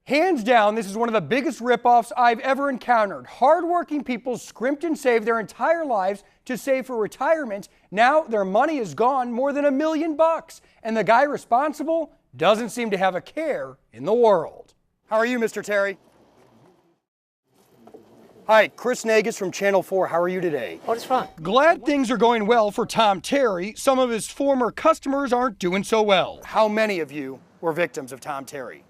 Hands down, this is one of the biggest ripoffs I've ever encountered. Hardworking people scrimped and saved their entire lives to save for retirement. Now their money is gone, more than $1 million. And the guy responsible doesn't seem to have a care in the world. How are you, Mr. Terry? Hi, Chris Nagus from Channel 4. How are you today? Oh, it's fine. Glad things are going well for Tom Terry. Some of his former customers aren't doing so well. How many of you were victims of Tom Terry?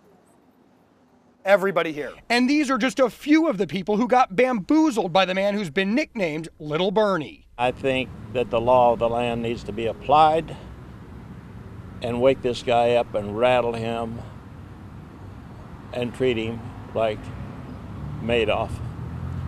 Everybody here. And these are just a few of the people who got bamboozled by the man who's been nicknamed Little Bernie. I think that the law of the land needs to be applied and wake this guy up and rattle him and treat him like Madoff,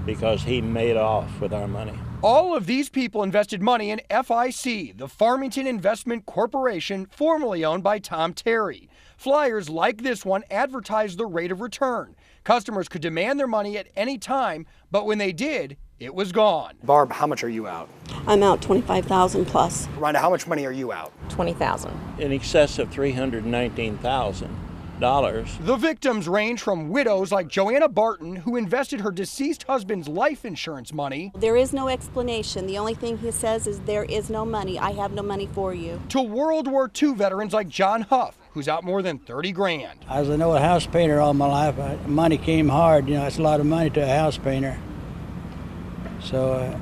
because he made off with our money. All of these people invested money in FIC, the Farmington Investment Corporation, formerly owned by Tom Terry. Flyers like this one advertised the rate of return. Customers could demand their money at any time, but when they did, it was gone. Barb, how much are you out? I'm out $25,000 plus. Rhonda, how much money are you out? $20,000. In excess of $319,000. The victims range from widows like Joanna Barton, who invested her deceased husband's life insurance money. There is no explanation. The only thing he says is there is no money. I have no money for you. To World War II veterans like John Huff, who's out more than 30 grand. I was an old house painter all my life. Money came hard. You know, it's a lot of money to a house painter. So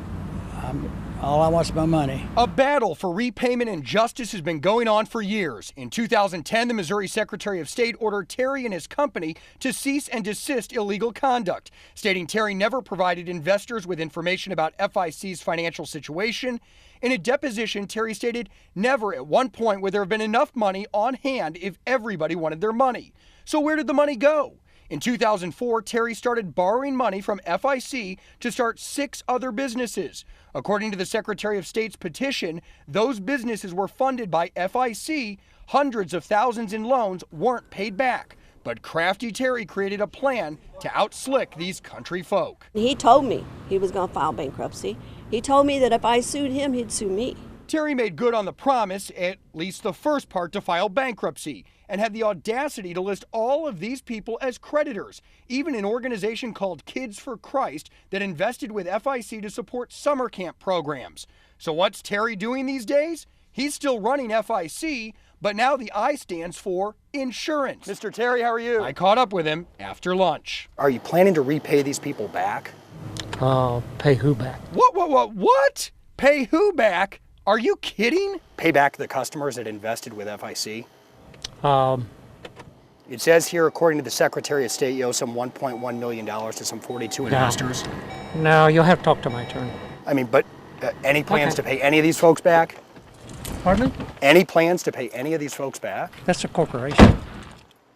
all I want is my money. A battle for repayment and justice has been going on for years. In 2010, the Missouri Secretary of State ordered Terry and his company to cease and desist illegal conduct, stating Terry never provided investors with information about FIC's financial situation. In a deposition, Terry stated never at one point would there have been enough money on hand if everybody wanted their money. So where did the money go? In 2004, Terry started borrowing money from FIC to start 6 other businesses. According to the Secretary of State's petition, those businesses were funded by FIC. Hundreds of thousands in loans weren't paid back. But crafty Terry created a plan to outslick these country folk. He told me he was going to file bankruptcy. He told me that if I sued him, he'd sue me. Terry made good on the promise, at least the first part, to file bankruptcy, and had the audacity to list all of these people as creditors, even an organization called Kids for Christ that invested with FIC to support summer camp programs. So what's Terry doing these days? He's still running FIC, but now the I stands for insurance. Mr. Terry, how are you? I caught up with him after lunch. Are you planning to repay these people back? Pay who back? What? Pay who back? Are you kidding? Pay back the customers that invested with FIC? It says here, according to the Secretary of State, you owe some $1.1 million to some 42 investors. No, you'll have to talk to my attorney. I mean, but any plans to pay any of these folks back? Pardon me? Any plans to pay any of these folks back? That's a corporation.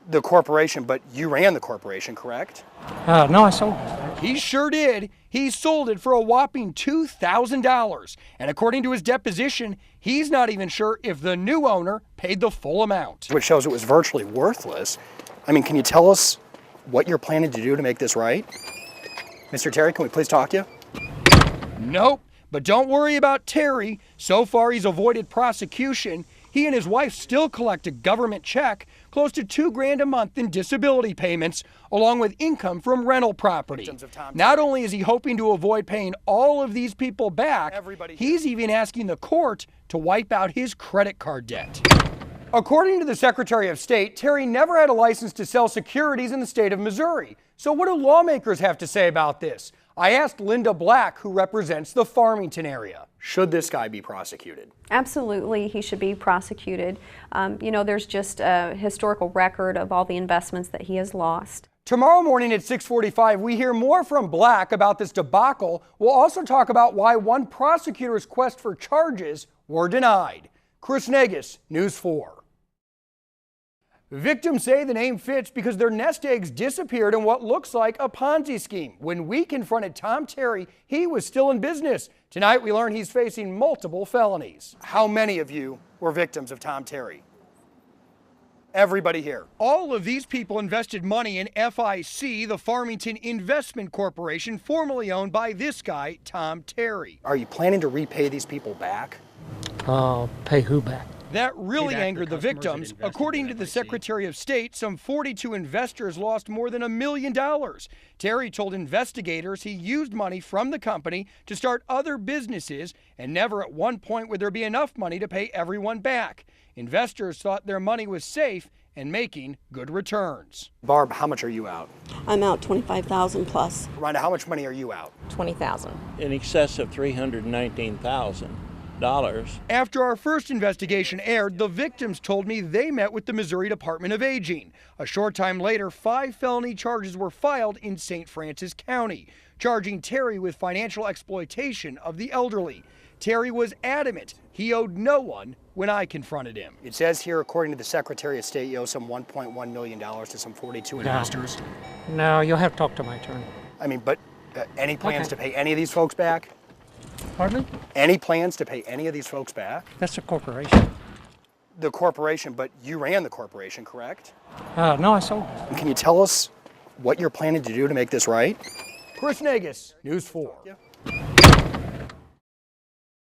The corporation, but you ran the corporation, correct? No, I sold it. He sure did. He sold it for a whopping $2,000. And according to his deposition, he's not even sure if the new owner paid the full amount. Which shows it was virtually worthless. I mean, can you tell us what you're planning to do to make this right? Mr. Terry, can we please talk to you? Nope. But don't worry about Terry. So far, he's avoided prosecution. He and his wife still collect a government check, close to $2 grand a month in disability payments, along with income from rental property. Not only is he hoping to avoid paying all of these people back, he's even asking the court to wipe out his credit card debt. According to the Secretary of State, Terry never had a license to sell securities in the state of Missouri. So what do lawmakers have to say about this? I asked Linda Black, who represents the Farmington area. Should this guy be prosecuted? Absolutely, he should be prosecuted. There's just a historical record of all the investments that he has lost. Tomorrow morning at 6:45, we hear more from Black about this debacle. We'll also talk about why one prosecutor's quest for charges were denied. Chris Nagus, News 4. Victims say the name fits because their nest eggs disappeared in what looks like a Ponzi scheme. When we confronted Tom Terry, he was still in business. Tonight, we learn he's facing multiple felonies. How many of you were victims of Tom Terry? Everybody here. All of these people invested money in FIC, the Farmington Investment Corporation, formerly owned by this guy, Tom Terry. Are you planning to repay these people back? Pay who back? That really Payback angered for the customers victims. that invested According in to the FIC. Secretary of State, some 42 investors lost more than $1 million. Terry told investigators he used money from the company to start other businesses, and never at one point would there be enough money to pay everyone back. Investors thought their money was safe and making good returns. Barb, how much are you out? I'm out 25,000 plus. Rhonda, how much money are you out? 20,000. In excess of $319,000. After our first investigation aired, the victims told me they met with the Missouri Department of Aging. A short time later, 5 felony charges were filed in St. Francis County, charging Terry with financial exploitation of the elderly. Terry was adamant he owed no one when I confronted him. It says here, according to the Secretary of State, you owe some $1.1 million to some 42 investors. No, you'll have to talk to my attorney. I mean, but any plans Okay. to pay any of these folks back? Pardon me? Any plans to pay any of these folks back? That's a corporation. The corporation, but you ran the corporation, correct? No, I sold it. And can you tell us what you're planning to do to make this right? Chris Nagus, News 4.